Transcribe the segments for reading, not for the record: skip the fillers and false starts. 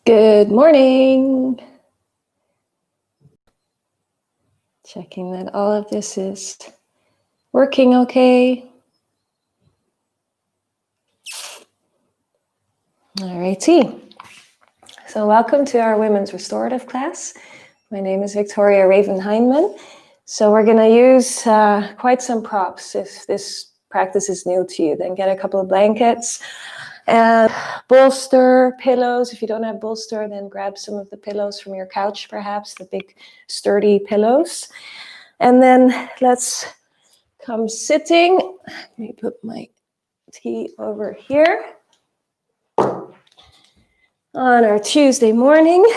Good morning. Checking that all of this is working okay. All righty. So welcome to our women's restorative class. My name is Victoria Hyndman. So we're going to use quite some props. If this practice is new to you, then get a couple of blankets and bolster, pillows. If you don't have bolster, then grab some of the pillows from your couch, perhaps, the big sturdy pillows. And then let's come sitting. Let me put my tea over here on our Tuesday morning.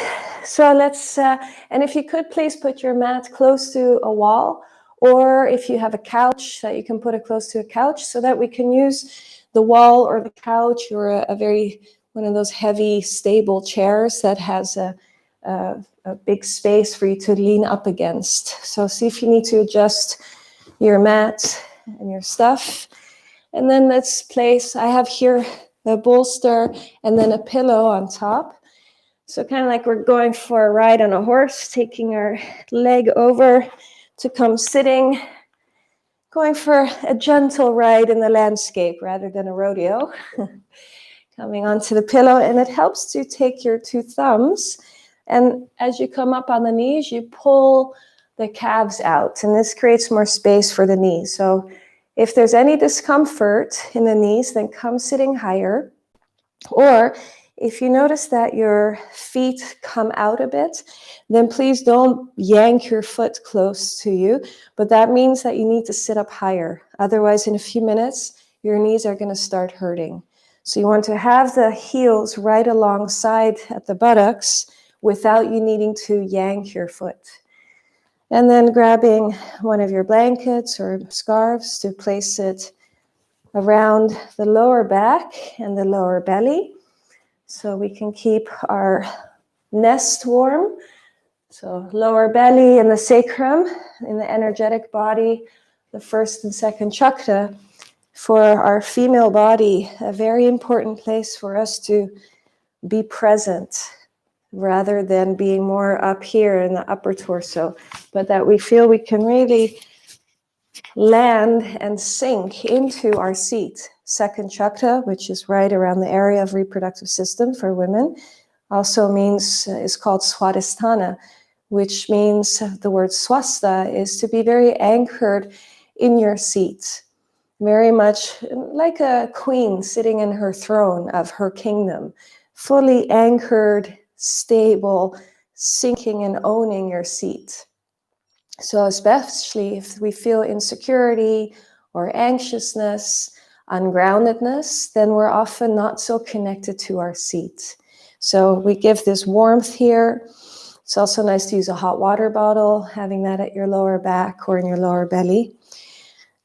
So let's, and if you could please put your mat close to a wall, or if you have a couch, that you can put it close to a couch so that we can use the wall or the couch or one of those heavy, stable chairs that has a big space for you to lean up against. So see if you need to adjust your mat and your stuff. And then let's place, I have here a bolster and then a pillow on top. So kind of like we're going for a ride on a horse, taking our leg over to come sitting, going for a gentle ride in the landscape rather than a rodeo. Coming onto the pillow, and it helps to take your two thumbs, and as you come up on the knees, you pull the calves out, and this creates more space for the knees. So if there's any discomfort in the knees, then come sitting higher. Or if you notice that your feet come out a bit, then please don't yank your foot close to you, but that means that you need to sit up higher. Otherwise, in a few minutes, your knees are going to start hurting. So you want to have the heels right alongside at the buttocks without you needing to yank your foot. And then grabbing one of your blankets or scarves to place it around the lower back and the lower belly so we can keep our nest warm. So lower belly and the sacrum in the energetic body, the first and second chakra. For our female body, a very important place for us to be present rather than being more up here in the upper torso, but that we feel we can really land and sink into our seat. Second chakra, which is right around the area of reproductive system for women, also is called Swadhisthana, which means the word swastha is to be very anchored in your seat. Very much like a queen sitting in her throne of her kingdom, fully anchored, stable, sinking and owning your seat. So especially if we feel insecurity or anxiousness, ungroundedness, then we're often not so connected to our seat. So we give this warmth here. It's also nice to use a hot water bottle, having that at your lower back or in your lower belly.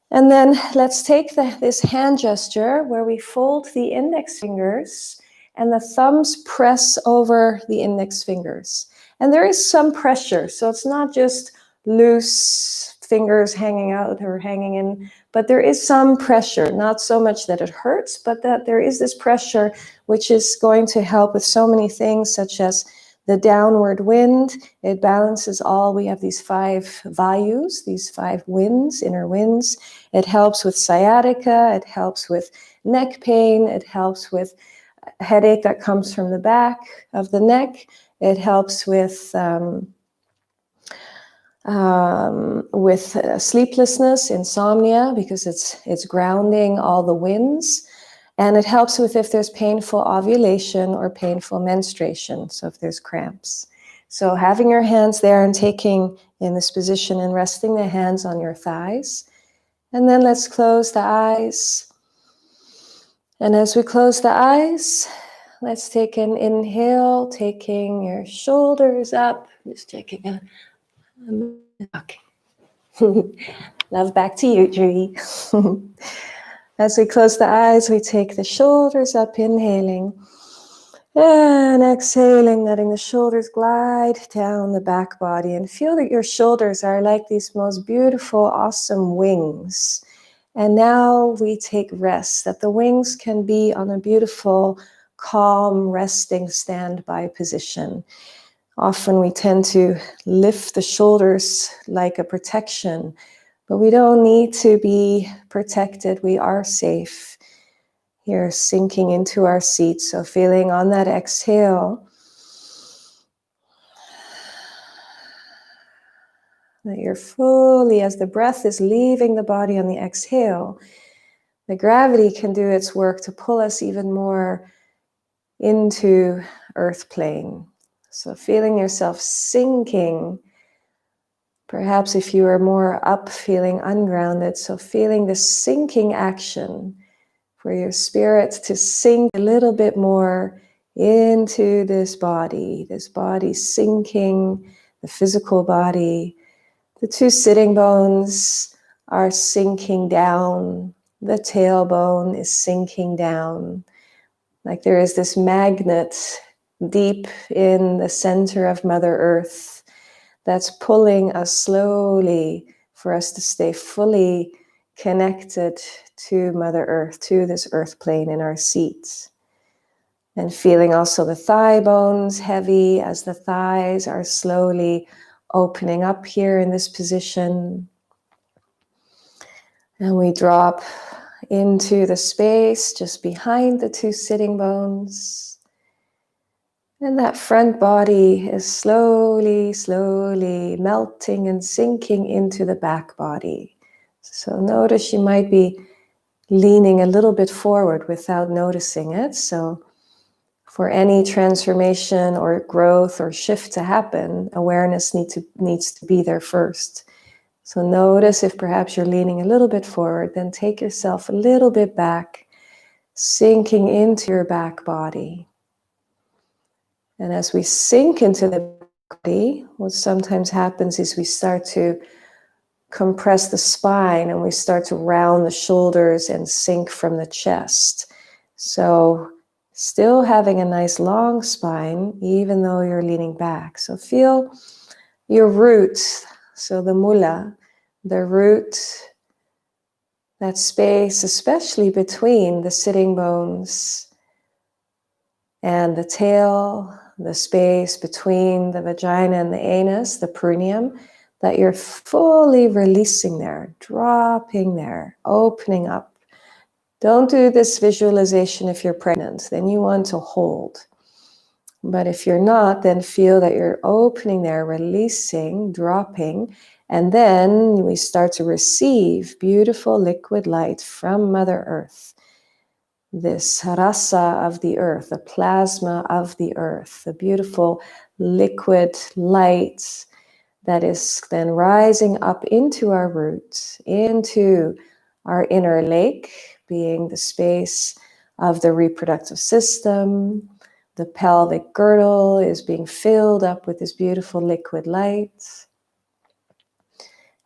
And then let's take this hand gesture where we fold the index fingers and the thumbs press over the index fingers. And there is some pressure, so it's not just loose fingers hanging out or hanging in, but there is some pressure, not so much that it hurts, but that there is this pressure which is going to help with so many things, such as the downward wind. It balances all. We have these 5 vayus, these 5 winds, inner winds. It helps with sciatica. It helps with neck pain. It helps with headache that comes from the back of the neck. It helps with sleeplessness, insomnia, because it's grounding all the winds. And it helps with if there's painful ovulation or painful menstruation, so if there's cramps. So having your hands there and taking in this position and resting the hands on your thighs. And then let's close the eyes. And as we close the eyes, let's take an inhale, taking your shoulders up. Just taking a okay. Love back to you, Judy. As we close the eyes, we take the shoulders up, inhaling, and exhaling, letting the shoulders glide down the back body, and feel that your shoulders are like these most beautiful, awesome wings. And now we take rest, that the wings can be on a beautiful calm, resting, standby position. Often we tend to lift the shoulders like a protection, but we don't need to be protected. We are safe. Here, sinking into our seat. So feeling on that exhale that you're fully, as the breath is leaving the body on the exhale, the gravity can do its work to pull us even more into earth plane. So feeling yourself sinking. Perhaps if you are more up, feeling ungrounded. So feeling the sinking action for your spirit to sink a little bit more into this body sinking, the physical body. The two sitting bones are sinking down. The tailbone is sinking down. Like there is this magnet deep in the center of Mother Earth that's pulling us slowly for us to stay fully connected to Mother Earth, to this earth plane in our seats. And feeling also the thigh bones heavy as the thighs are slowly opening up here in this position. And we drop into the space just behind the two sitting bones. And that front body is slowly, slowly melting and sinking into the back body. So notice you might be leaning a little bit forward without noticing it. So for any transformation or growth or shift to happen, awareness needs to be there first. So notice if perhaps you're leaning a little bit forward, then take yourself a little bit back, sinking into your back body. And as we sink into the body, what sometimes happens is we start to compress the spine and we start to round the shoulders and sink from the chest. So still having a nice long spine, even though you're leaning back. So feel your roots. So the mula, the root, that space, especially between the sitting bones and the tail, the space between the vagina and the anus, the perineum, that you're fully releasing there, dropping there, opening up. Don't do this visualization if you're pregnant, then you want to hold. But if you're not, then feel that you're opening there, releasing, dropping, and then we start to receive beautiful liquid light from Mother Earth. This rasa of the earth, the plasma of the earth, the beautiful liquid light that is then rising up into our roots, into our inner lake, being the space of the reproductive system. The pelvic girdle is being filled up with this beautiful liquid light.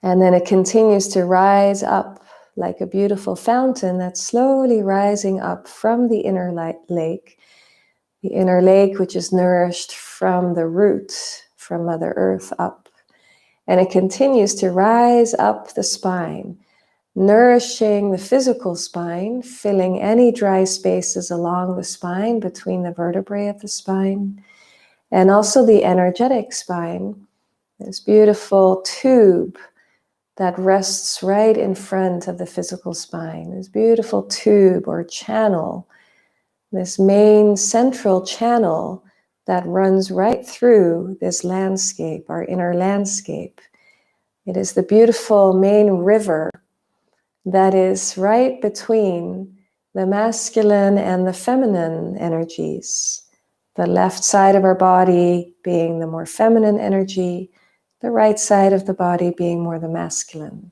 And then it continues to rise up like a beautiful fountain that's slowly rising up from the inner lake. The inner lake, which is nourished from the root, from Mother Earth up. And it continues to rise up the spine, nourishing the physical spine, filling any dry spaces along the spine, between the vertebrae of the spine, and also the energetic spine, this beautiful tube that rests right in front of the physical spine, this beautiful tube or channel, this main central channel that runs right through this landscape, our inner landscape. It is the beautiful main river that is right between the masculine and the feminine energies. The left side of our body being the more feminine energy, the right side of the body being more the masculine.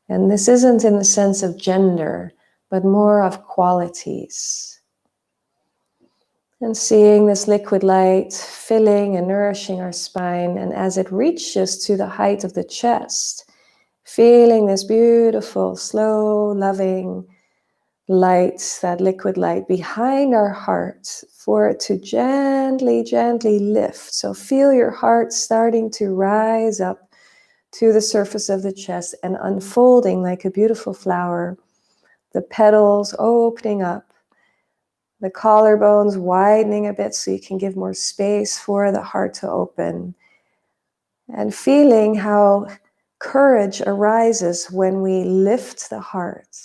And this isn't in the sense of gender, but more of qualities. And seeing this liquid light filling and nourishing our spine, and as it reaches to the height of the chest, feeling this beautiful, slow, loving light, that liquid light behind our heart, for it to gently, gently lift. So feel your heart starting to rise up to the surface of the chest and unfolding like a beautiful flower, the petals opening up, The collarbones widening a bit so you can give more space for the heart to open. And feeling how courage arises when we lift the heart.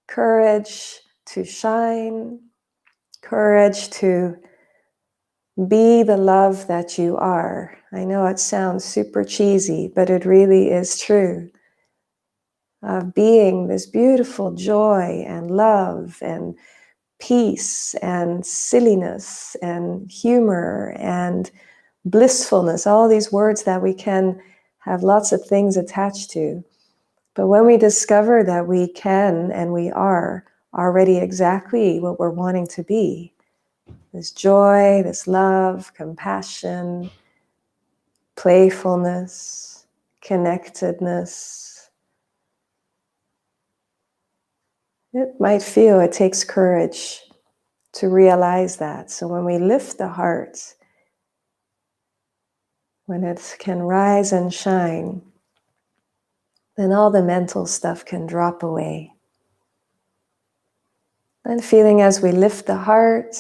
Courage to shine, courage to be the love that you are. I know it sounds super cheesy, but it really is true. Of being this beautiful joy and love and peace and silliness and humor and blissfulness, all these words that we can have lots of things attached to. But when we discover that we can and we are already exactly what we're wanting to be, this joy, this love, compassion, playfulness, connectedness, it might feel it takes courage to realize that. So when we lift the heart, when it can rise and shine, then all the mental stuff can drop away. And feeling as we lift the heart,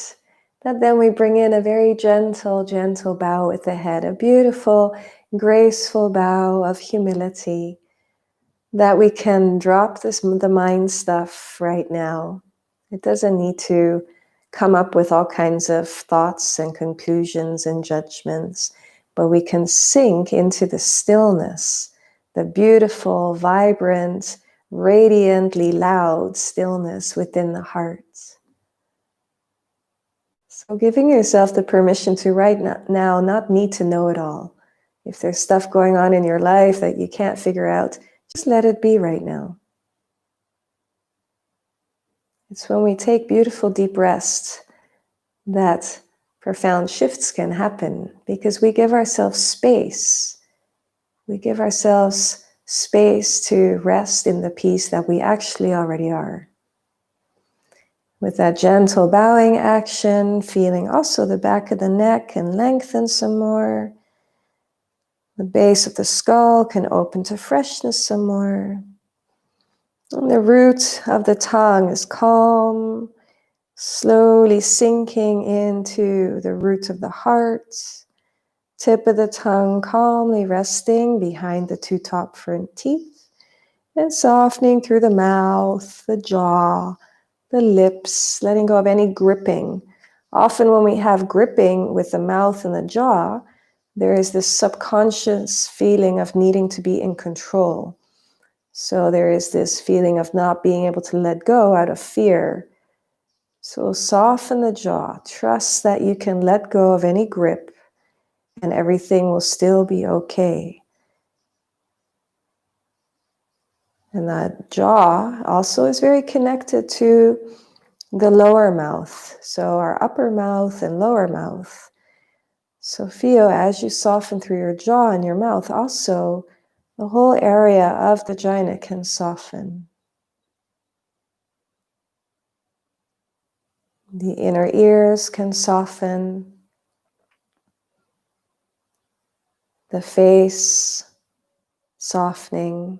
that then we bring in a very gentle, gentle bow with the head, a beautiful, graceful bow of humility, that we can drop the mind stuff right now. It doesn't need to come up with all kinds of thoughts and conclusions and judgments, but we can sink into the stillness, the beautiful, vibrant, radiantly loud stillness within the heart. So giving yourself the permission to right now not need to know it all. If there's stuff going on in your life that you can't figure out, just let it be right now. It's when we take beautiful deep rest that profound shifts can happen, because we give ourselves space. We give ourselves space to rest in the peace that we actually already are. With that gentle bowing action, feeling also the back of the neck can lengthen some more. The base of the skull can open to freshness some more. And the root of the tongue is calm, slowly sinking into the root of the heart. Tip of the tongue calmly resting behind the two top front teeth. And softening through the mouth, the jaw, the lips, letting go of any gripping. Often when we have gripping with the mouth and the jaw, there is this subconscious feeling of needing to be in control. So there is this feeling of not being able to let go out of fear. So soften the jaw. Trust that you can let go of any grip and everything will still be okay. And that jaw also is very connected to the lower mouth. So our upper mouth and lower mouth. So feel as you soften through your jaw and your mouth, also the whole area of the vagina can soften. The inner ears can soften. The face softening.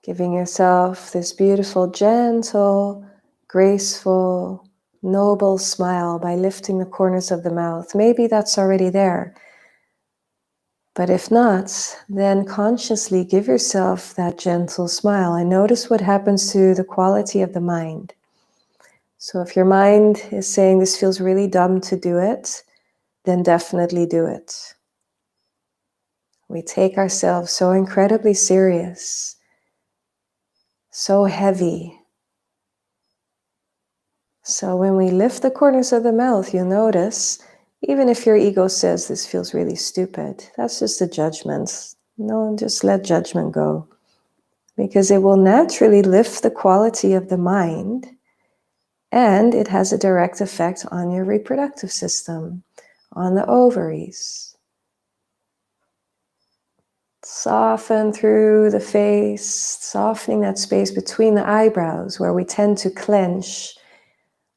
Giving yourself this beautiful, gentle, graceful, noble smile by lifting the corners of the mouth. Maybe that's already there. But if not, then consciously give yourself that gentle smile and notice what happens to the quality of the mind. So if your mind is saying this feels really dumb to do it, then definitely do it. We take ourselves so incredibly serious, so heavy. So when we lift the corners of the mouth, you'll notice, even if your ego says this feels really stupid, that's just a judgment. No, just let judgment go. Because it will naturally lift the quality of the mind, and it has a direct effect on your reproductive system, on the ovaries. Soften through the face, softening that space between the eyebrows where we tend to clench,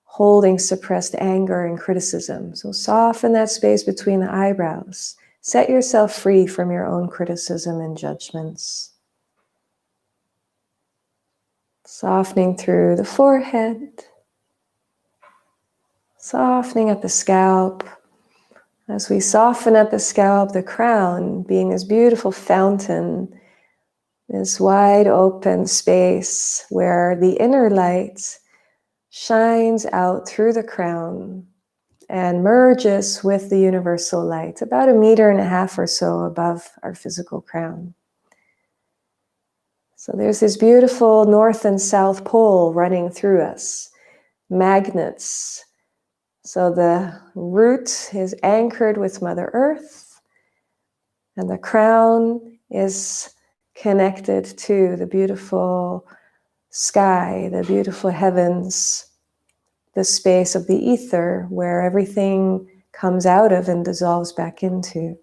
holding suppressed anger and criticism. So soften that space between the eyebrows. Set yourself free from your own criticism and judgments. Softening through the forehead, softening at the scalp. As we soften at the scalp, the crown being this beautiful fountain, this wide open space where the inner light shines out through the crown and merges with the universal light, about 1.5 meters or so above our physical crown. So there's this beautiful north and south pole running through us, magnets. So the root is anchored with Mother Earth, and the crown is connected to the beautiful sky, the beautiful heavens, the space of the ether where everything comes out of and dissolves back into.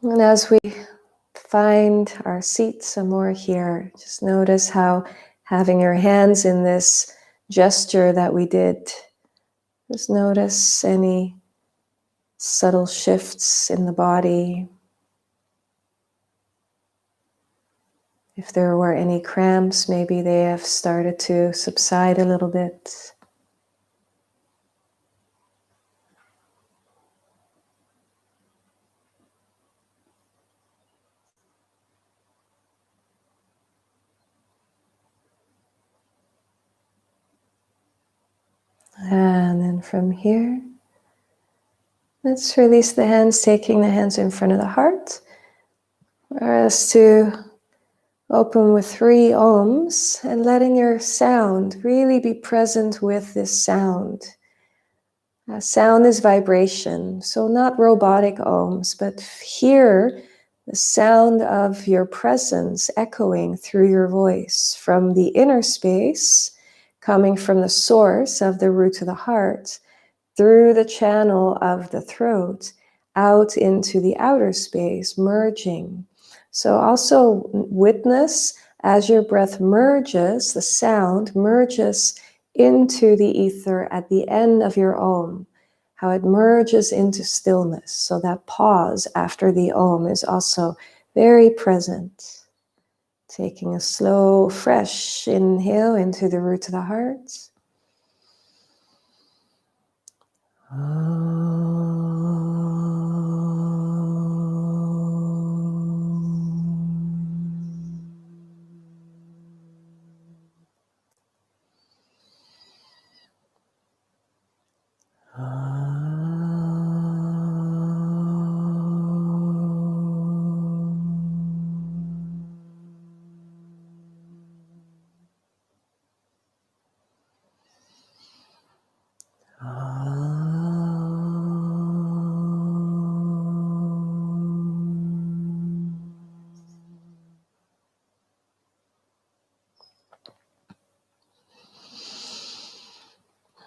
And as we find our seat some more here, just notice how having your hands in this gesture that we did, just notice any subtle shifts in the body. If there were any cramps, maybe they have started to subside a little bit. And then from here, let's release the hands, taking the hands in front of the heart. For us to open with 3 ohms and letting your sound really be present with this sound. Sound is vibration, so not robotic ohms, but hear the sound of your presence echoing through your voice from the inner space, coming from the source of the root of the heart, through the channel of the throat, out into the outer space, merging. So also witness as your breath merges, the sound merges into the ether at the end of your Om, how it merges into stillness. So that pause after the Om is also very present. Taking a slow, fresh inhale into the root of the heart.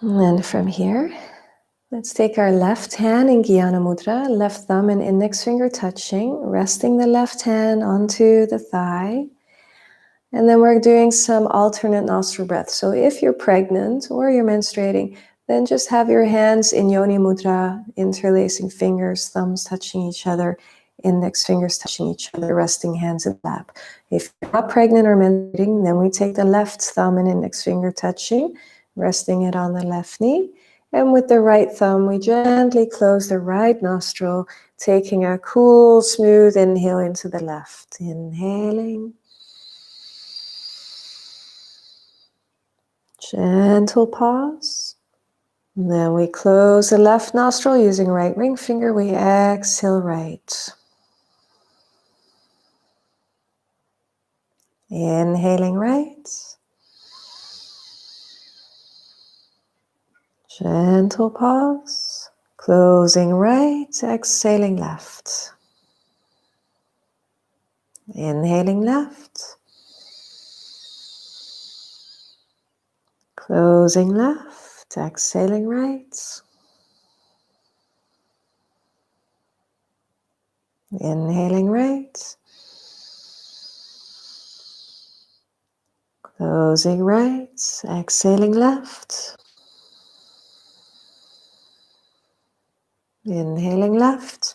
And then from here, let's take our left hand in Jnana Mudra, left thumb and index finger touching, resting the left hand onto the thigh. And then we're doing some alternate nostril breath. So if you're pregnant or you're menstruating, then just have your hands in Yoni Mudra, interlacing fingers, thumbs touching each other, index fingers touching each other, resting hands in the lap. If you're not pregnant or menstruating, then we take the left thumb and index finger touching, resting it on the left knee. And with the right thumb, we gently close the right nostril, taking a cool, smooth inhale into the left. Inhaling. Gentle pause. And then we close the left nostril using right ring finger. We exhale right. Inhaling right. Gentle pause. Closing right. Exhaling left. Inhaling left. Closing left. Exhaling right. Inhaling right. Closing right. Exhaling left. Inhaling left.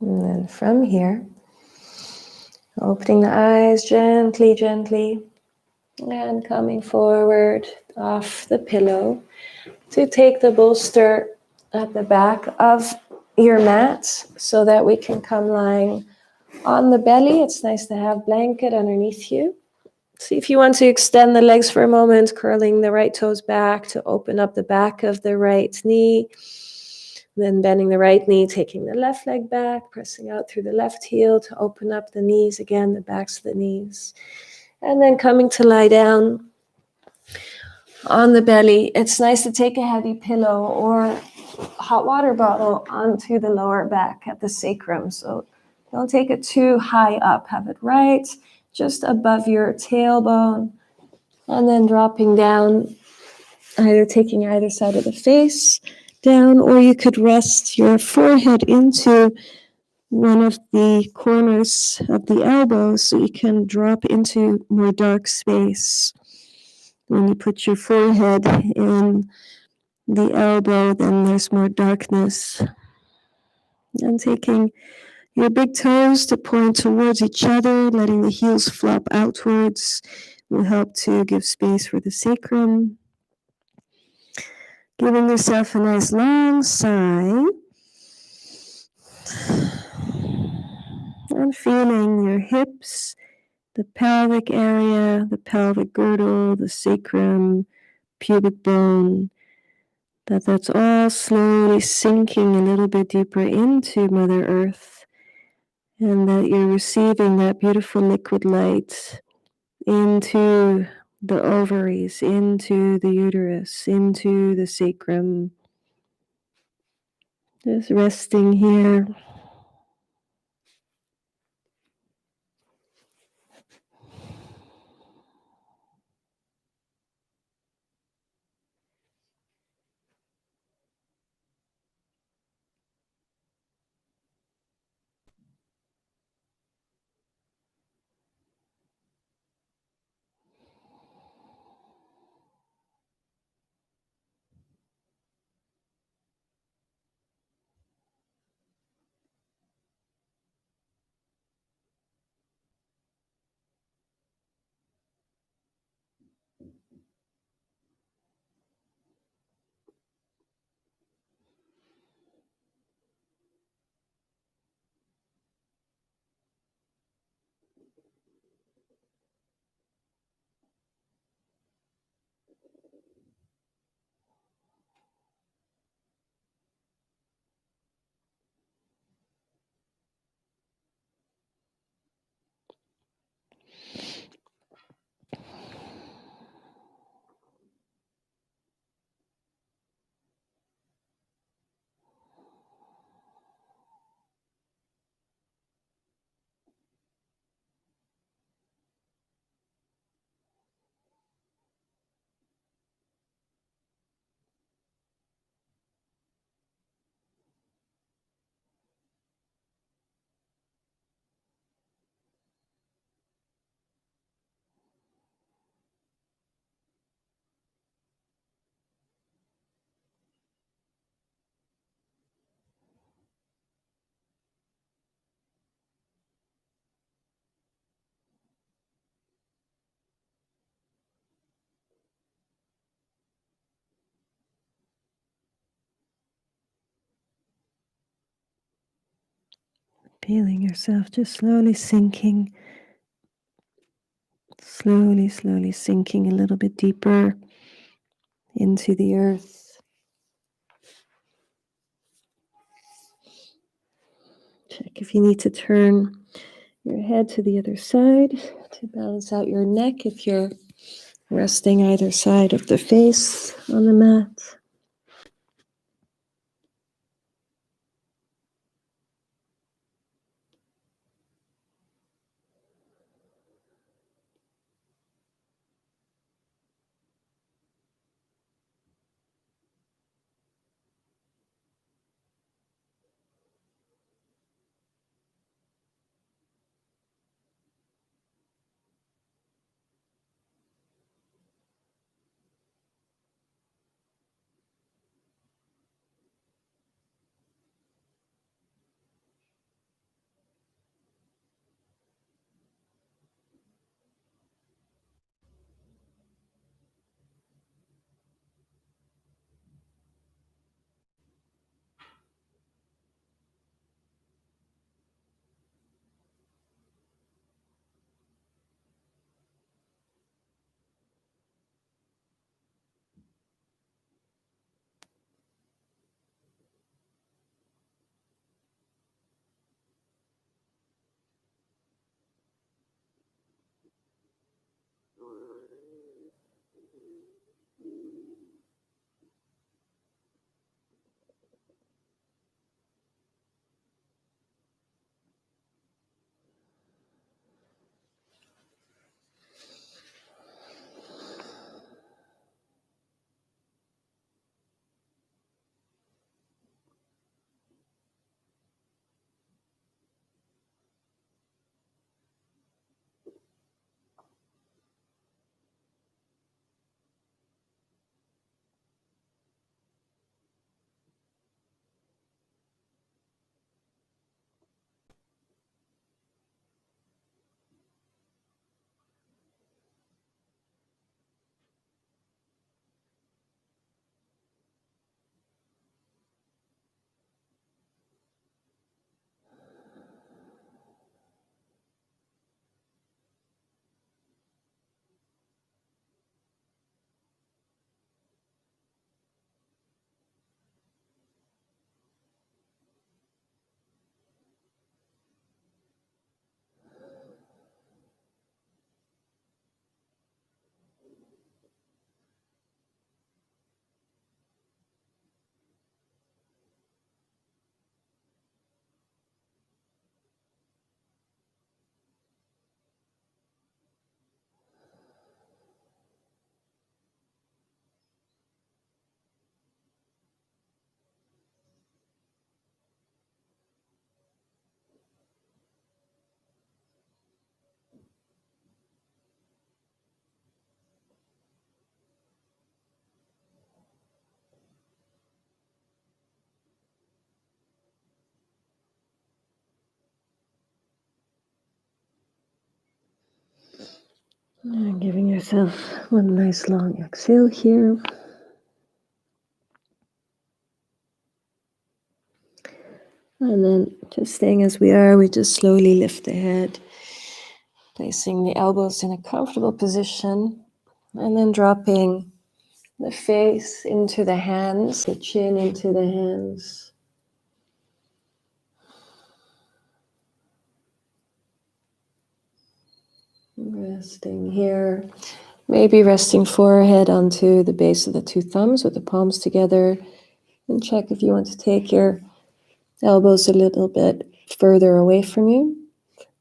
And then from here, opening the eyes gently, gently, and coming forward off the pillow to take the bolster at the back of your mat so that we can come lying on the belly. It's nice to have blanket underneath you. See if you want to extend the legs for a moment, curling the right toes back to open up the back of the right knee. Then bending the right knee, taking the left leg back, pressing out through the left heel to open up the knees again, the backs of the knees. And then coming to lie down on the belly. It's nice to take a heavy pillow or hot water bottle onto the lower back at the sacrum. So don't take it too high up. Have it right just above your tailbone. And then dropping down, either taking either side of the face down, or you could rest your forehead into one of the corners of the elbows so you can drop into more dark space. When you put your forehead in the elbow, then there's more darkness. And taking your big toes to point towards each other, letting the heels flop outwards will help to give space for the sacrum. Giving yourself a nice long sigh. And feeling your hips, the pelvic area, the pelvic girdle, the sacrum, pubic bone, that's all slowly sinking a little bit deeper into Mother Earth, and that you're receiving that beautiful liquid light into the ovaries, into the uterus, into the sacrum. Just resting here. Feeling yourself just slowly sinking, slowly sinking a little bit deeper into the earth. Check if you need to turn your head to the other side to balance out your neck if you're resting either side of the face on the mat. And giving yourself one nice long exhale here. And then just staying as we are, we just slowly lift the head, placing the elbows in a comfortable position, and then dropping the face into the hands, the chin into the hands. Resting here. Maybe resting forehead onto the base of the two thumbs with the palms together. And check if you want to take your elbows a little bit further away from you.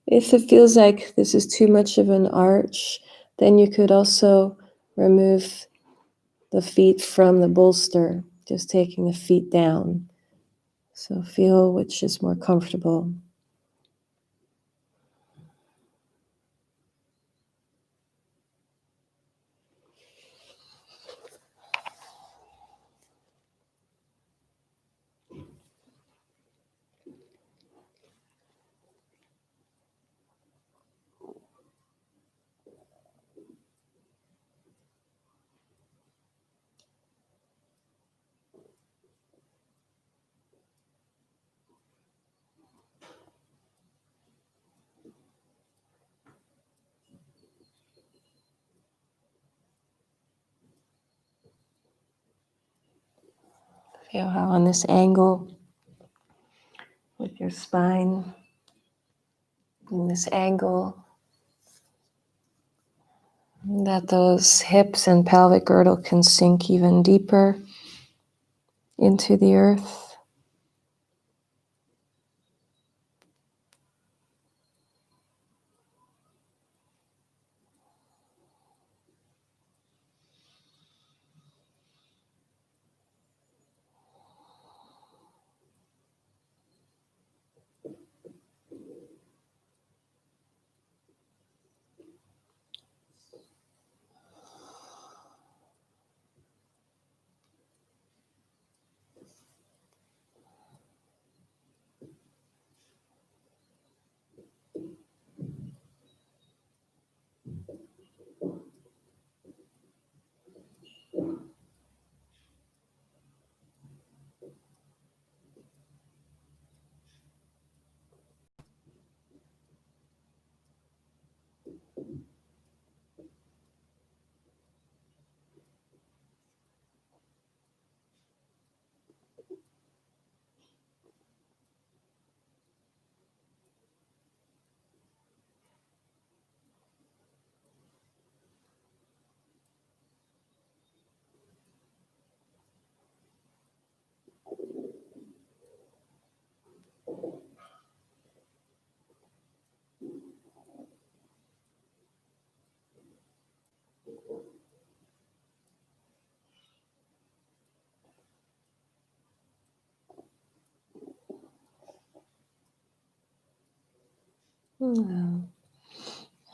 If it feels like this is too much of an arch, then you could also remove the feet from the bolster, just taking the feet down. So feel which is more comfortable. Feel how on this angle with your spine, in this angle, that those hips and pelvic girdle can sink even deeper into the earth.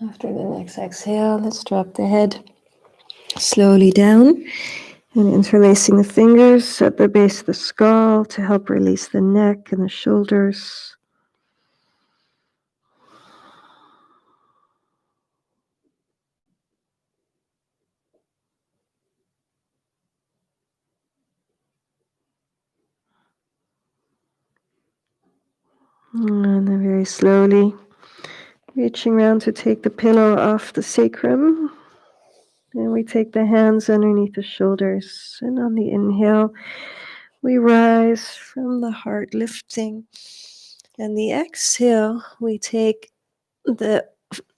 After the next exhale, let's drop the head slowly down and interlacing the fingers at the base of the skull to help release the neck and the shoulders. And then very slowly reaching around to take the pillow off the sacrum. And we take the hands underneath the shoulders. And on the inhale, we rise from the heart lifting. And the exhale, we take the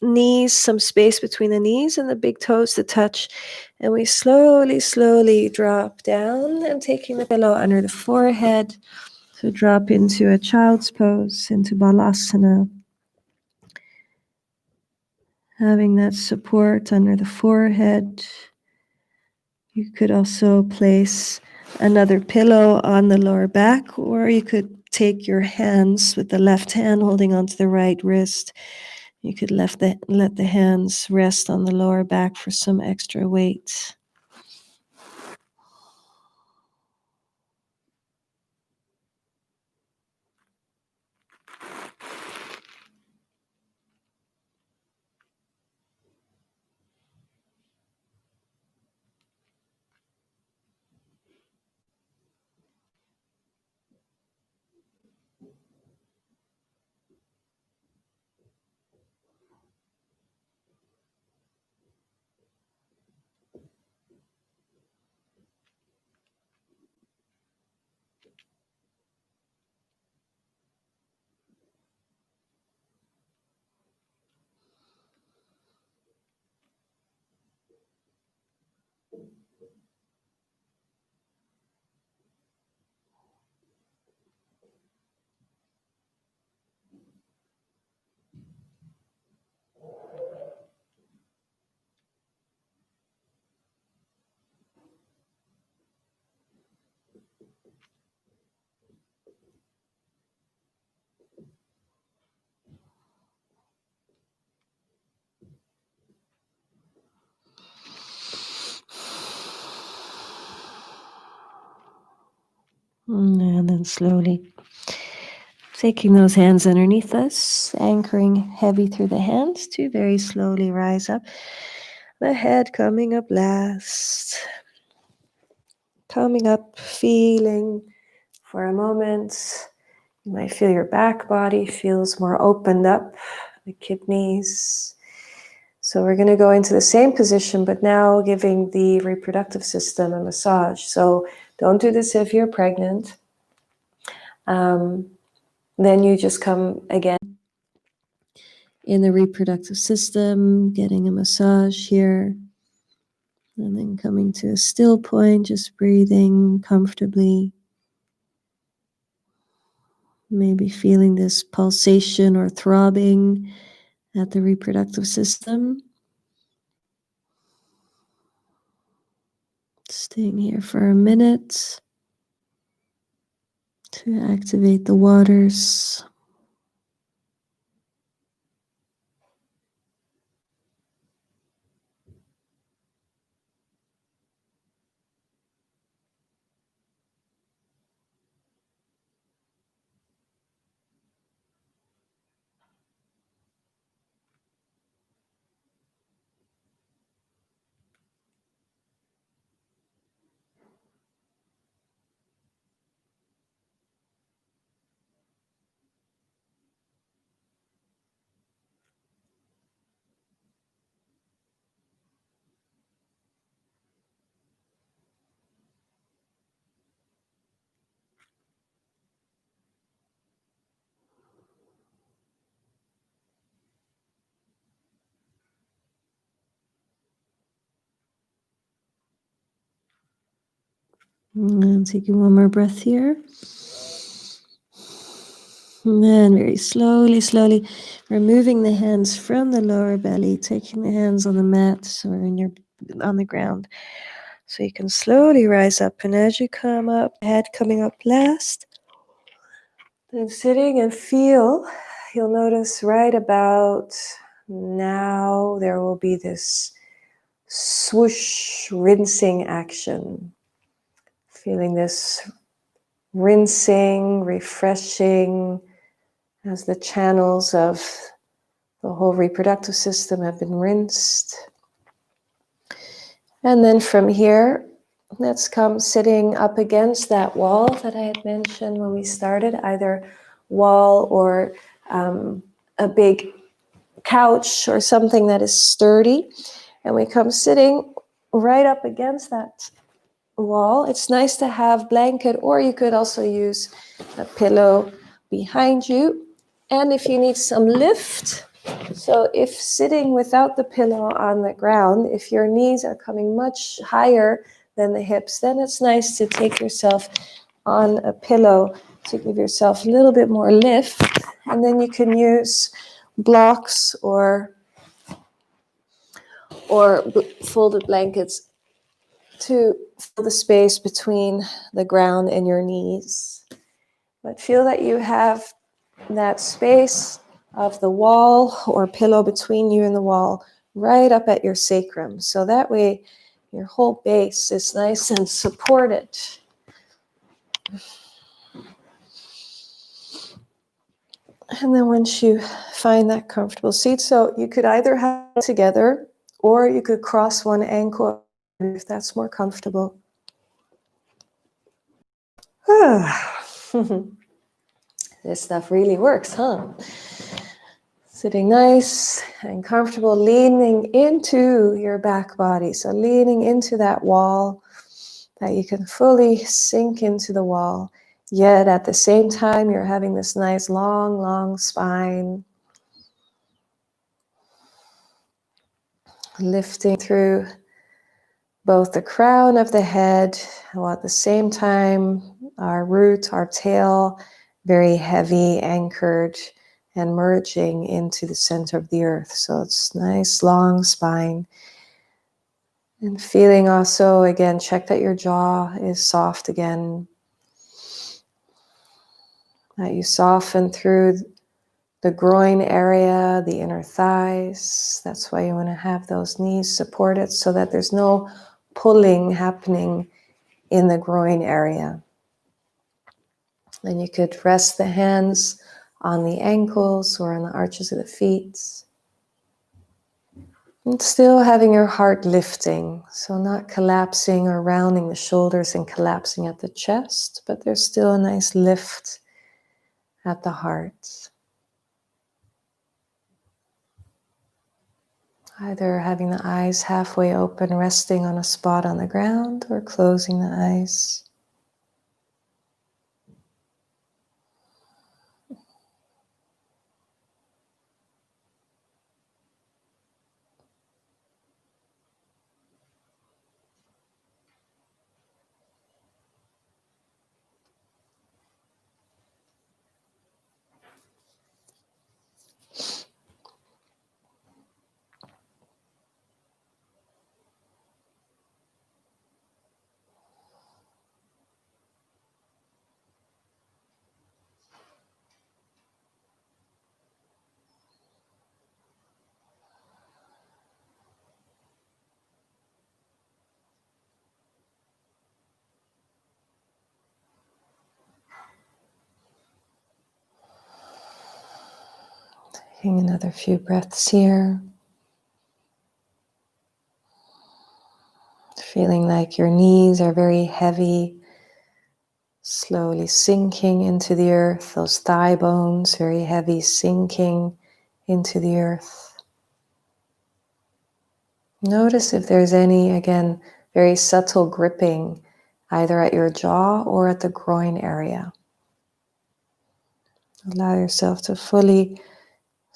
knees, some space between the knees and the big toes to touch. And we slowly, slowly drop down and taking the pillow under the forehead to drop into a child's pose, into Balasana. Having that support under the forehead. You could also place another pillow on the lower back, or you could take your hands with the left hand holding onto the right wrist. You could let the hands rest on the lower back for some extra weight. And then slowly taking those hands underneath us, anchoring heavy through the hands to very slowly rise up. The head coming up last. Coming up, feeling for a moment. You might feel your back body feels more opened up, the kidneys. So we're going to go into the same position, but now giving the reproductive system a massage. So don't do this if you're pregnant. Then you just come again in the reproductive system, getting a massage here. And then coming to a still point, just breathing comfortably. Maybe feeling this pulsation or throbbing at the reproductive system. Staying here for a minute to activate the waters. And taking one more breath here. And then very slowly, slowly removing the hands from the lower belly, taking the hands on the mat or on the ground. So you can slowly rise up. And as you come up, head coming up last. Then sitting and feel, you'll notice right about now there will be this swoosh rinsing action. Feeling this rinsing, refreshing, as the channels of the whole reproductive system have been rinsed. And then from here, let's come sitting up against that wall that I had mentioned when we started, either wall or a big couch or something that is sturdy. And we come sitting right up against that wall. It's nice to have blanket, or you could also use a pillow behind you. And if you need some lift, so if sitting without the pillow on the ground, if your knees are coming much higher than the hips, then it's nice to take yourself on a pillow to give yourself a little bit more lift. And then you can use blocks or folded blankets to fill the space between the ground and your knees. But feel that you have that space of the wall or pillow between you and the wall right up at your sacrum. So that way your whole base is nice and supported. And then once you find that comfortable seat, so you could either have it together or you could cross one ankle if that's more comfortable. This stuff really works, huh? Sitting nice and comfortable, leaning into your back body. So leaning into that wall, that you can fully sink into the wall. Yet at the same time, you're having this nice long, long spine. Lifting through both the crown of the head, while at the same time, our root, our tail, very heavy, anchored, and merging into the center of the earth. So it's nice, long spine. And feeling also, again, check that your jaw is soft again. That you soften through the groin area, the inner thighs. That's why you want to have those knees supported so that there's no pulling happening in the groin area. Then you could rest the hands on the ankles or on the arches of the feet. And still having your heart lifting, so not collapsing or rounding the shoulders and collapsing at the chest, but there's still a nice lift at the heart. Either having the eyes halfway open, resting on a spot on the ground, or closing the eyes. Taking another few breaths here. Feeling like your knees are very heavy, slowly sinking into the earth. Those thigh bones very heavy, sinking into the earth. Notice if there's any, again, very subtle gripping, either at your jaw or at the groin area. Allow yourself to fully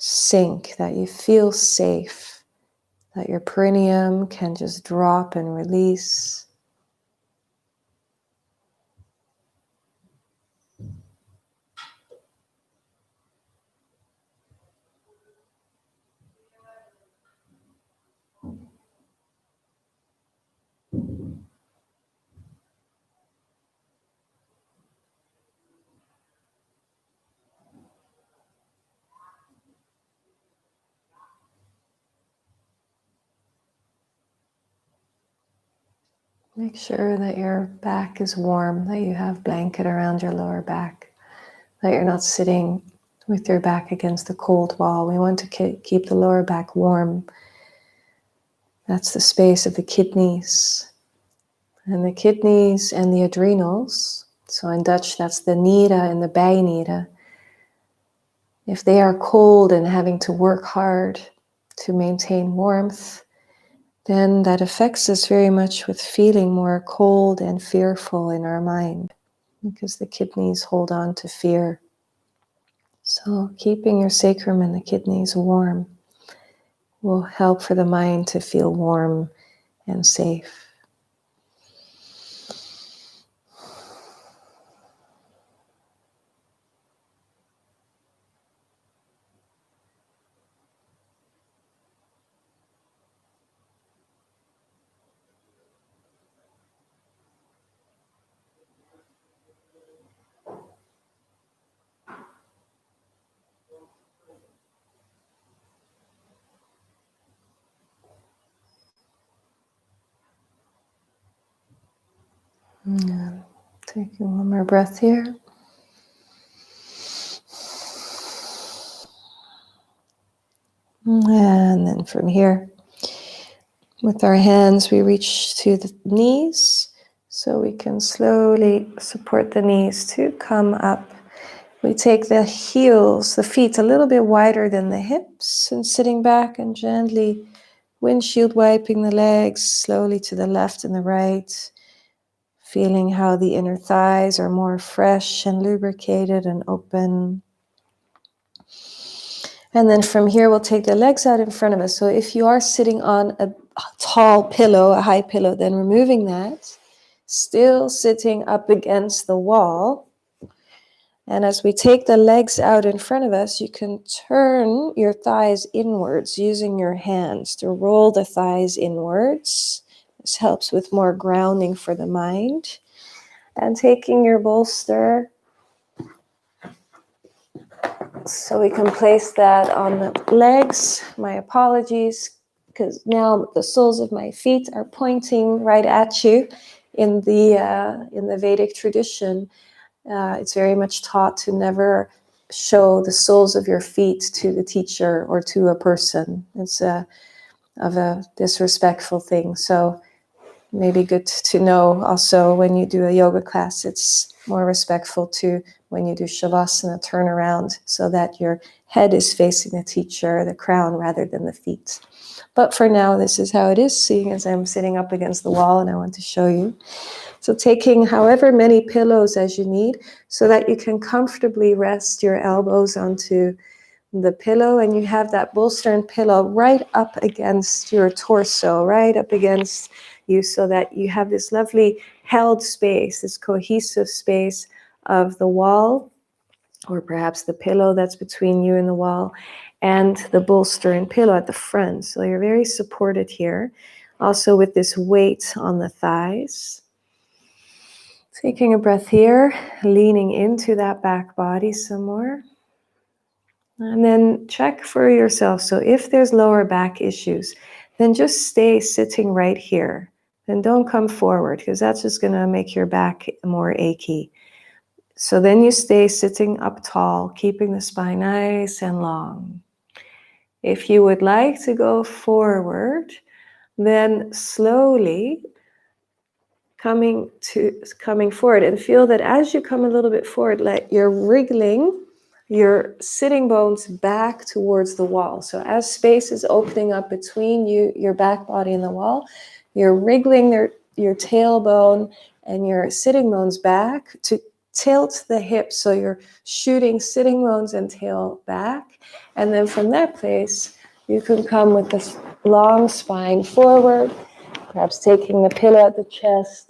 sink, that you feel safe, that your perineum can just drop and release. Make sure that your back is warm, that you have a blanket around your lower back, that you're not sitting with your back against the cold wall. We want to keep the lower back warm. That's the space of the kidneys. And the kidneys and the adrenals, so in Dutch that's the nieren and the bijnieren. If they are cold and having to work hard to maintain warmth, then that affects us very much with feeling more cold and fearful in our mind, because the kidneys hold on to fear. So keeping your sacrum and the kidneys warm will help for the mind to feel warm and safe. And taking one more breath here. And then from here, with our hands, we reach to the knees, so we can slowly support the knees to come up. We take the heels, the feet a little bit wider than the hips, and sitting back and gently windshield wiping the legs slowly to the left and the right, feeling how the inner thighs are more fresh and lubricated and open. And then from here, we'll take the legs out in front of us. So if you are sitting on a tall pillow, a high pillow, then removing that, still sitting up against the wall. And as we take the legs out in front of us, you can turn your thighs inwards using your hands to roll the thighs inwards. This helps with more grounding for the mind. And taking your bolster, so we can place that on the legs. My apologies, because now the soles of my feet are pointing right at you in the Vedic tradition. It's very much taught to never show the soles of your feet to the teacher or to a person. It's of a disrespectful thing. So maybe good to know also when you do a yoga class, it's more respectful to when you do shavasana, turn around so that your head is facing the teacher, the crown, rather than the feet. But for now, this is how it is, seeing as I'm sitting up against the wall and I want to show you. So taking however many pillows as you need so that you can comfortably rest your elbows onto the pillow and you have that bolster and pillow right up against your torso, right up against you, so that you have this lovely held space, this cohesive space of the wall, or perhaps the pillow that's between you and the wall, and the bolster and pillow at the front. So you're very supported here. Also with this weight on the thighs. Taking a breath here, leaning into that back body some more. And then check for yourself. So if there's lower back issues, then just stay sitting right here. Then don't come forward because that's just going to make your back more achy. So then you stay sitting up tall, keeping the spine nice and long. If you would like to forward, then slowly coming forward, and feel that as you come a little bit forward, like you're wriggling your sitting bones back towards the wall. So as space is opening up between you, your back body and the wall, you're wriggling your tailbone and your sitting bones back to tilt the hips. So you're shooting sitting bones and tail back. And then from that place, you can come with this long spine forward, perhaps taking the pillow at the chest,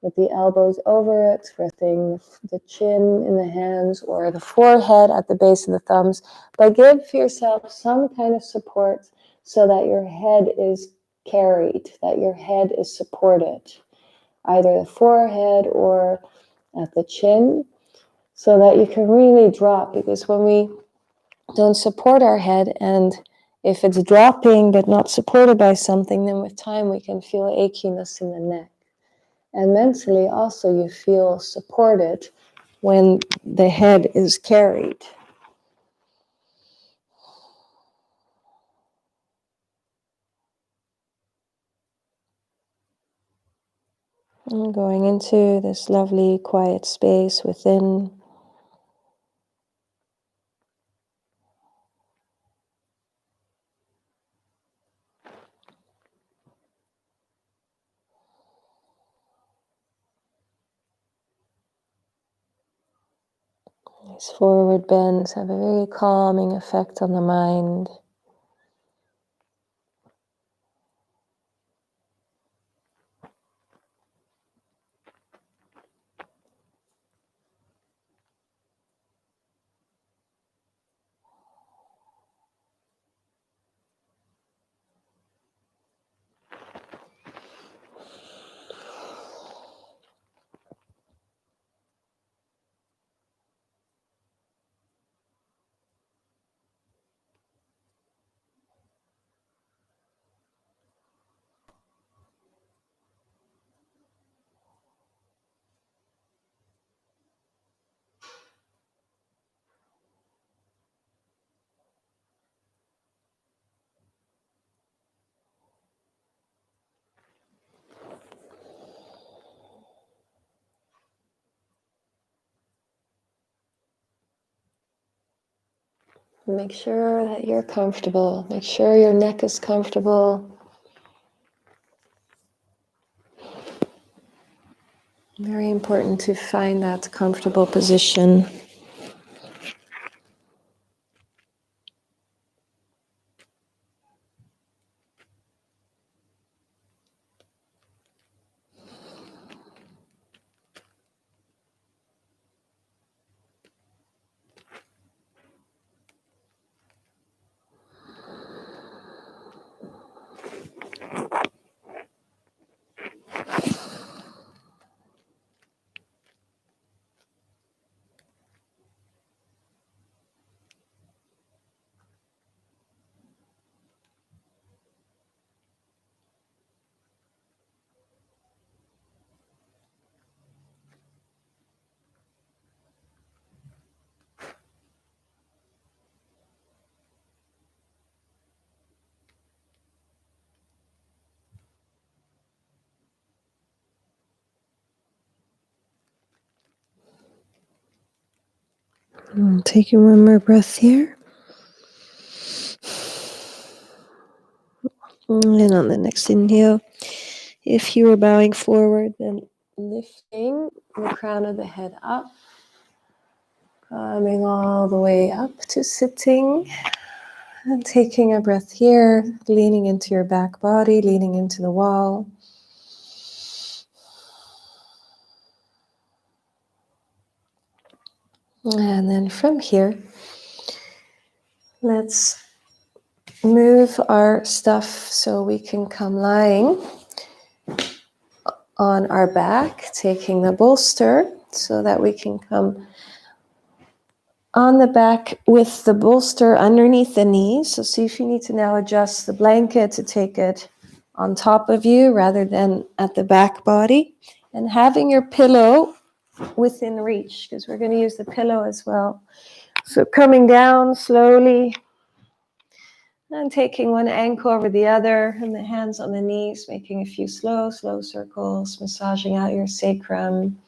with the elbows over it, resting the chin in the hands or the forehead at the base of the thumbs. But give yourself some kind of support so that your head is carried, that your head is supported, either the forehead or at the chin, so that you can really drop. Because when we don't support our head, and if it's dropping but not supported by something, then with time we can feel achiness in the neck. And mentally also you feel supported when the head is carried. And going into this lovely quiet space within. These forward bends have a very calming effect on the mind. Make sure that you're comfortable. Make sure your neck is comfortable. Very important to find that comfortable position. Taking one more breath here. And on the next inhale, if you were bowing forward, then lifting the crown of the head up, coming all the way up to sitting, and taking a breath here, leaning into your back body, leaning into the wall. And then from here, let's move our stuff so we can come lying on our back, taking the bolster so that we can come on the back with the bolster underneath the knees. So see if you need to now adjust the blanket to take it on top of you rather than at the back body. And having your pillow within reach, because we're going to use the pillow as well. So coming down slowly and taking one ankle over the other and the hands on the knees, making a few slow circles, massaging out your sacrum.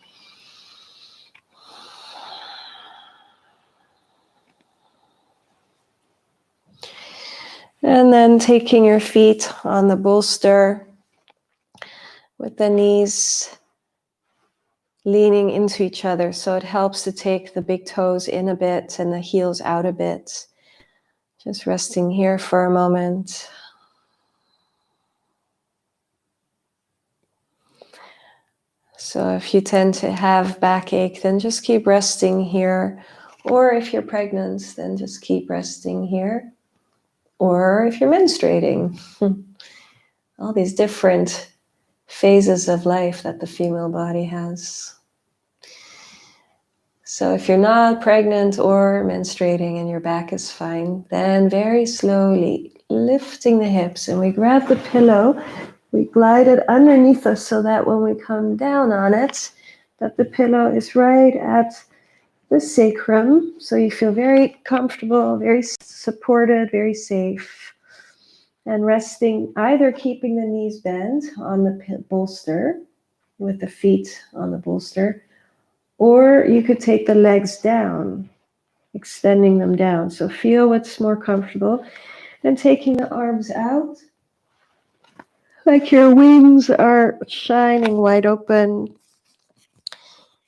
And then taking your feet on the bolster with the knees leaning into each other. So it helps to take the big toes in a bit and the heels out a bit. Just resting here for a moment. So if you tend to have backache, then just keep resting here. Or if you're pregnant, then just keep resting here. Or if you're menstruating. All these different phases of life that the female body has. So if you're not pregnant or menstruating and your back is fine, then very slowly lifting the hips, and we grab the pillow, we glide it underneath us so that when we come down on it, that the pillow is right at the sacrum. So you feel very comfortable, very supported, very safe. And resting, either keeping the knees bent on the bolster with the feet on the bolster, or you could take the legs down, extending them down. So feel what's more comfortable. And taking the arms out, like your wings are shining wide open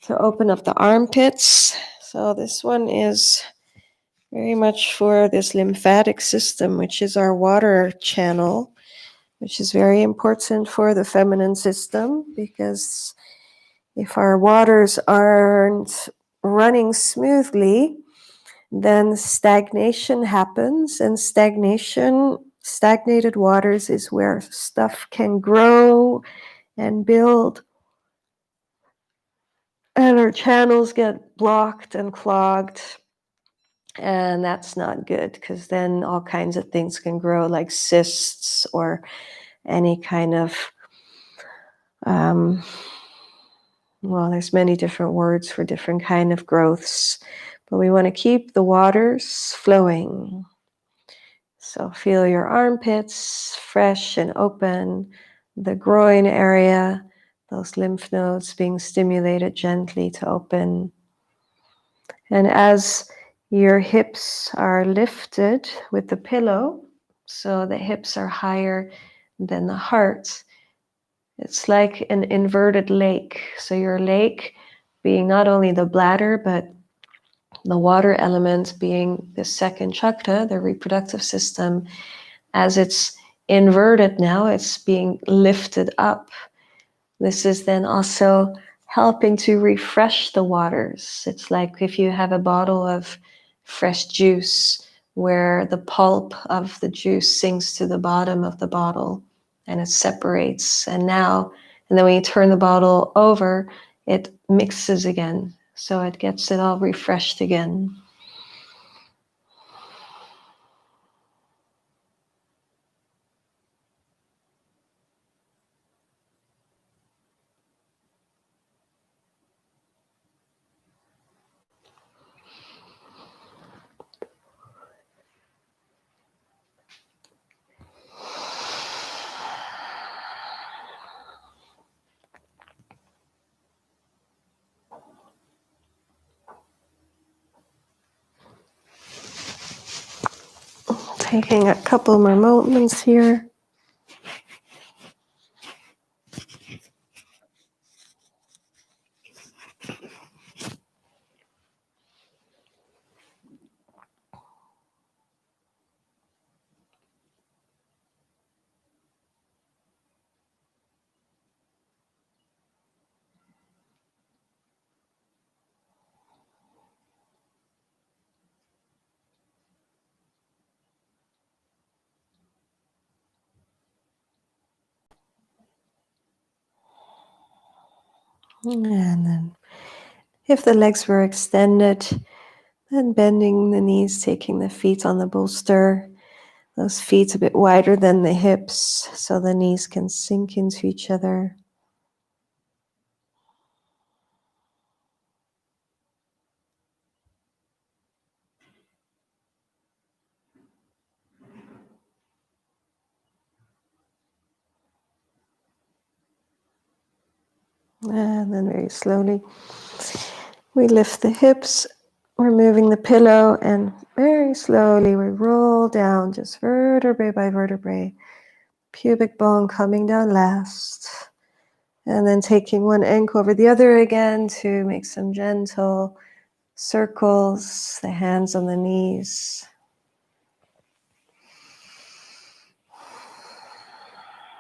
to open up the armpits. So this one is very much for this lymphatic system, which is our water channel, which is very important for the feminine system, because if our waters aren't running smoothly, then stagnation happens, and stagnated waters is where stuff can grow and build, and our channels get blocked and clogged, and that's not good, because then all kinds of things can grow, like cysts or any kind of well, there's many different words for different kind of growths, but we want to keep the waters flowing. So feel your armpits fresh and open, the groin area, those lymph nodes being stimulated gently to open. And as your hips are lifted with the pillow, so the hips are higher than the heart, it's like an inverted lake. So your lake being not only the bladder, but the water element being the second chakra, the reproductive system. As it's inverted now, it's being lifted up. This is then also helping to refresh the waters. It's like if you have a bottle of fresh juice where the pulp of the juice sinks to the bottom of the bottle and it separates. And then when you turn the bottle over, it mixes again. So it gets it all refreshed again. Taking a couple more moments here. And then if the legs were extended, then bending the knees, taking the feet on the bolster. Those feet a bit wider than the hips so the knees can sink into each other. And then very slowly, we lift the hips, removing the pillow, and very slowly we roll down just vertebrae by vertebrae. Pubic bone coming down last. And then taking one ankle over the other again to make some gentle circles, the hands on the knees.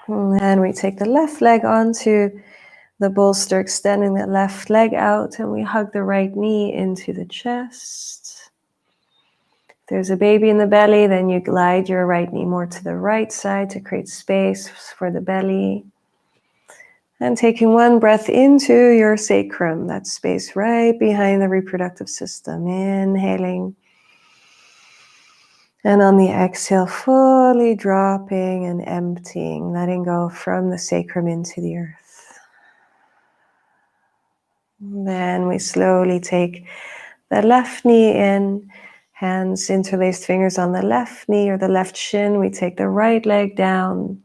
And we take the left leg onto the bolster, extending the left leg out, and we hug the right knee into the chest. If there's a baby in the belly, then you glide your right knee more to the right side to create space for the belly. And taking one breath into your sacrum, that space right behind the reproductive system. Inhaling. And on the exhale, fully dropping and emptying, letting go from the sacrum into the earth. Then we slowly take the left knee in, hands interlaced fingers on the left knee or the left shin. We take the right leg down.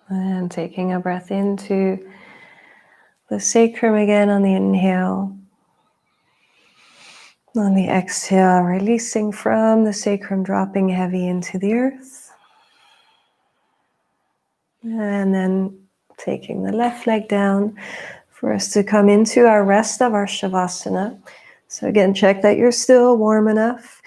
And taking a breath into the sacrum again on the inhale. On the exhale, releasing from the sacrum, dropping heavy into the earth. And then taking the left leg down for us to come into our rest of our Shavasana. So again, check that you're still warm enough.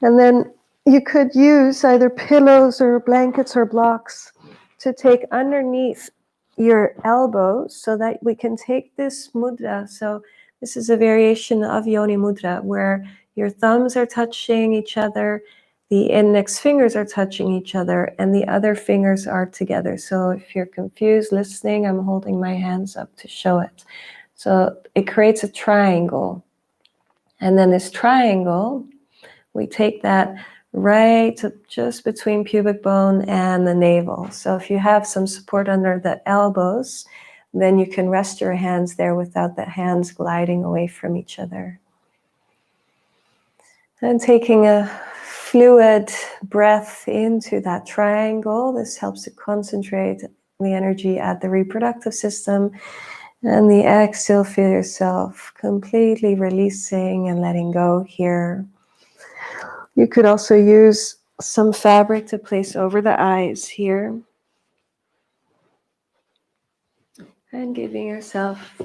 And then you could use either pillows or blankets or blocks to take underneath your elbows so that we can take this mudra. So this is a variation of Yoni Mudra where your thumbs are touching each other, the index fingers are touching each other, and the other fingers are together. So if you're confused listening, I'm holding my hands up to show it. So it creates a triangle. And then this triangle, we take that right just between pubic bone and the navel. So if you have some support under the elbows, then you can rest your hands there without the hands gliding away from each other. And taking a fluid breath into that triangle. This helps to concentrate the energy at the reproductive system. And the exhale, feel yourself completely releasing and letting go here. You could also use some fabric to place over the eyes here. And giving yourself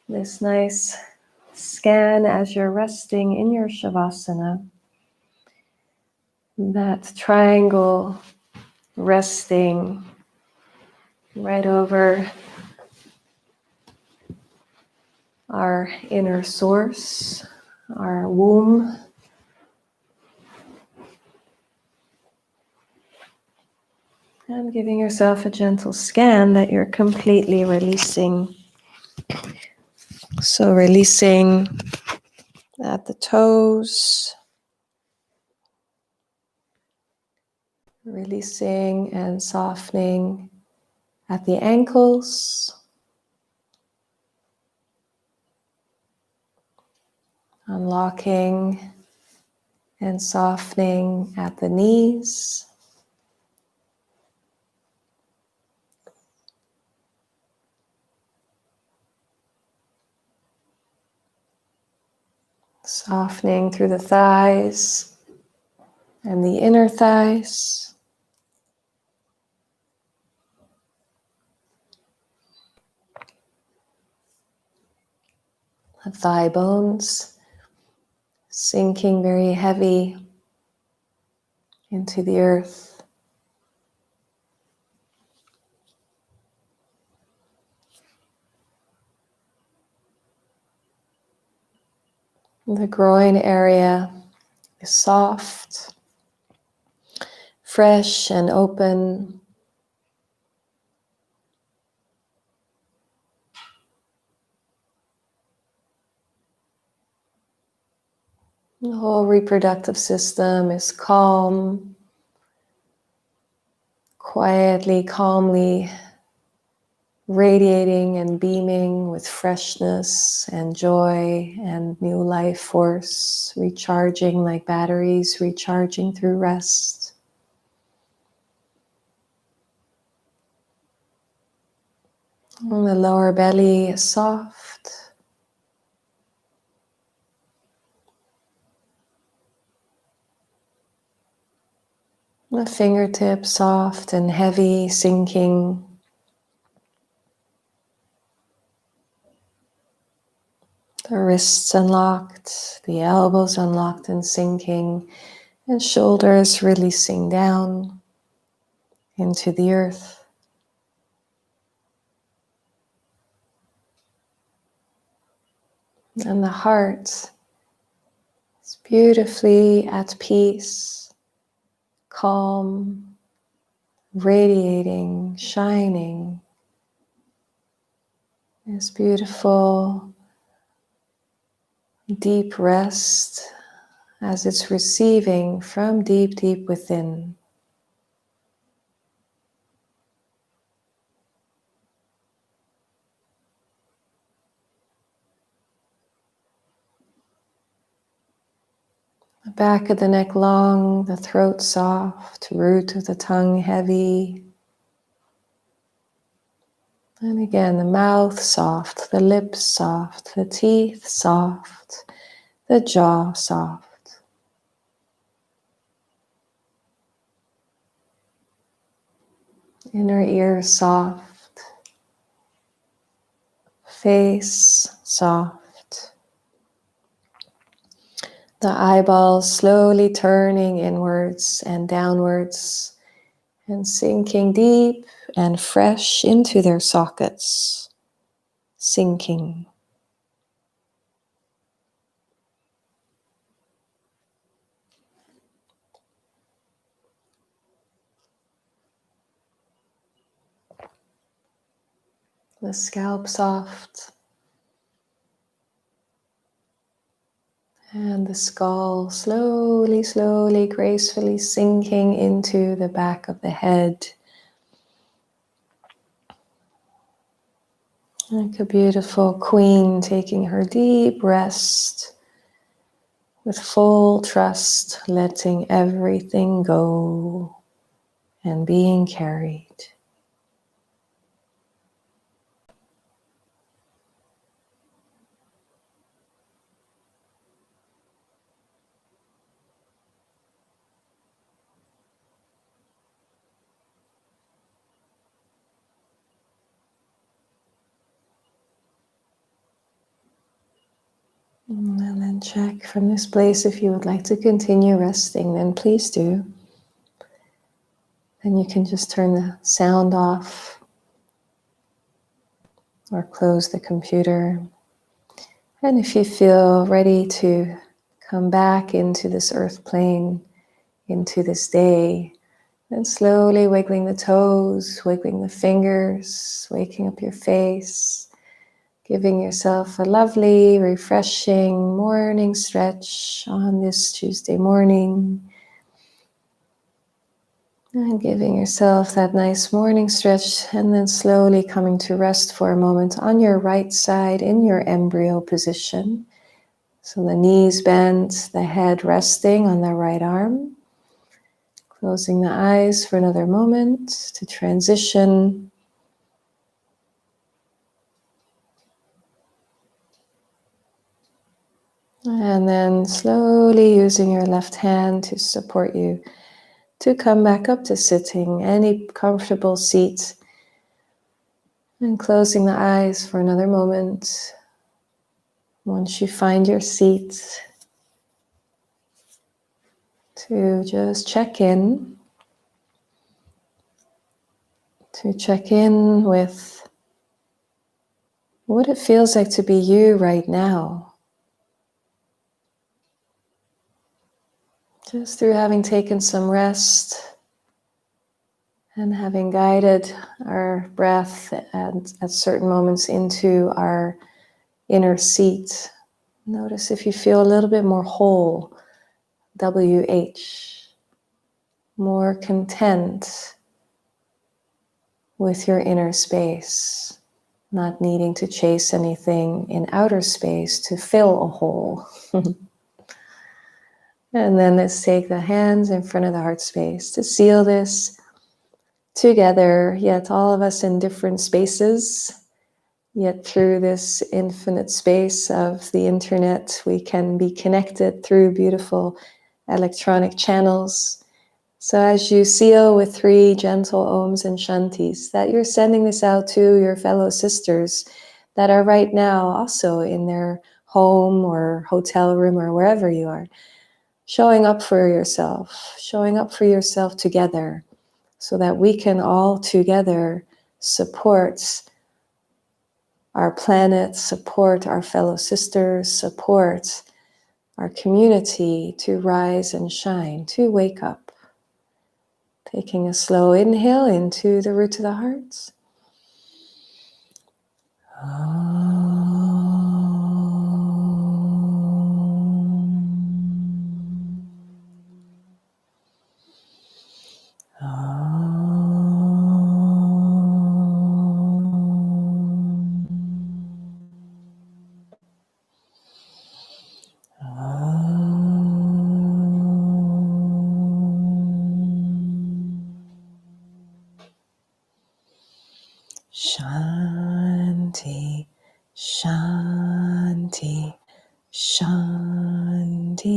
this nice scan as you're resting in your Shavasana. That triangle resting right over our inner source, our womb. And giving yourself a gentle scan that you're completely releasing. So releasing at the toes, releasing and softening at the ankles, unlocking and softening at the knees, Softening through the thighs and the inner thighs. The thigh bones sinking very heavy into the earth. The groin area is soft, fresh and open. The whole reproductive system is calm, quietly, calmly radiating and beaming with freshness and joy and new life force, recharging like batteries, recharging through rest. And the lower belly is soft. The fingertips soft and heavy, sinking. The wrists unlocked, the elbows unlocked and sinking, and shoulders releasing down into the earth. And the heart is beautifully at peace, calm, radiating, shining. This beautiful, deep rest as it's receiving from deep, deep within. The back of the neck long, the throat soft, root of the tongue heavy. And again, the mouth soft, the lips soft, the teeth soft, the jaw soft. Inner ear soft, face soft. The eyeballs slowly turning inwards and downwards and sinking deep and fresh into their sockets, sinking. The scalp soft. And the skull slowly, slowly, gracefully sinking into the back of the head. Like a beautiful queen taking her deep rest with full trust, letting everything go and being carried. And then check from this place if you would like to continue resting, then please do. Then you can just turn the sound off or close the computer. And if you feel ready to come back into this earth plane, into this day, then slowly wiggling the toes, wiggling the fingers, waking up your face, giving yourself a lovely, refreshing morning stretch on this Tuesday morning. And giving yourself that nice morning stretch and then slowly coming to rest for a moment on your right side in your embryo position. So the knees bent, the head resting on the right arm. Closing the eyes for another moment to transition. And then slowly using your left hand to support you to come back up to sitting, any comfortable seat. And closing the eyes for another moment. Once you find your seat, to just check in. To check in with what it feels like to be you right now. Just through having taken some rest and having guided our breath at certain moments into our inner seat. Notice if you feel a little bit more whole, WH, more content with your inner space, not needing to chase anything in outer space to fill a hole. And then let's take the hands in front of the heart space to seal this together, yet all of us in different spaces, yet through this infinite space of the internet, we can be connected through beautiful electronic channels. So as you seal with 3 gentle ohms and shantis, that you're sending this out to your fellow sisters that are right now also in their home or hotel room or wherever you are. Showing up for yourself together so that we can all together support our planet, support our fellow sisters, support our community to rise and shine, to wake up. Taking a slow inhale into the root of the heart. Shanti, Shanti, Shanti.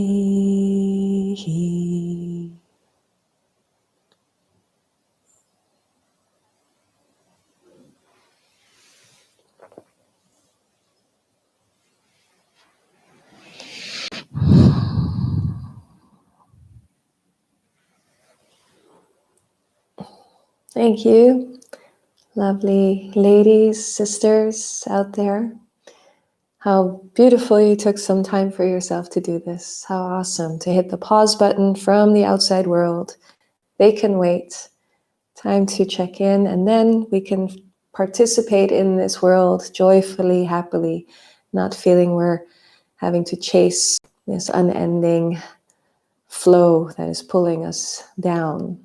Thank you, lovely ladies, sisters out there. How beautiful you took some time for yourself to do this. How awesome to hit the pause button from the outside world. They can wait. Time to check in, and then we can participate in this world joyfully, happily, not feeling we're having to chase this unending flow that is pulling us down.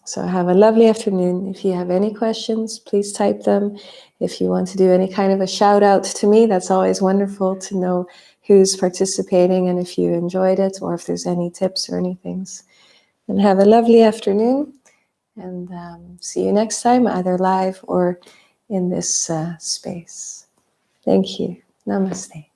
So have a lovely afternoon. If you have any questions, please type them. If you want to do any kind of a shout out to me, that's always wonderful to know who's participating and if you enjoyed it or if there's any tips or anything. And have a lovely afternoon, and see you next time, either live or in this space. Thank you. Namaste.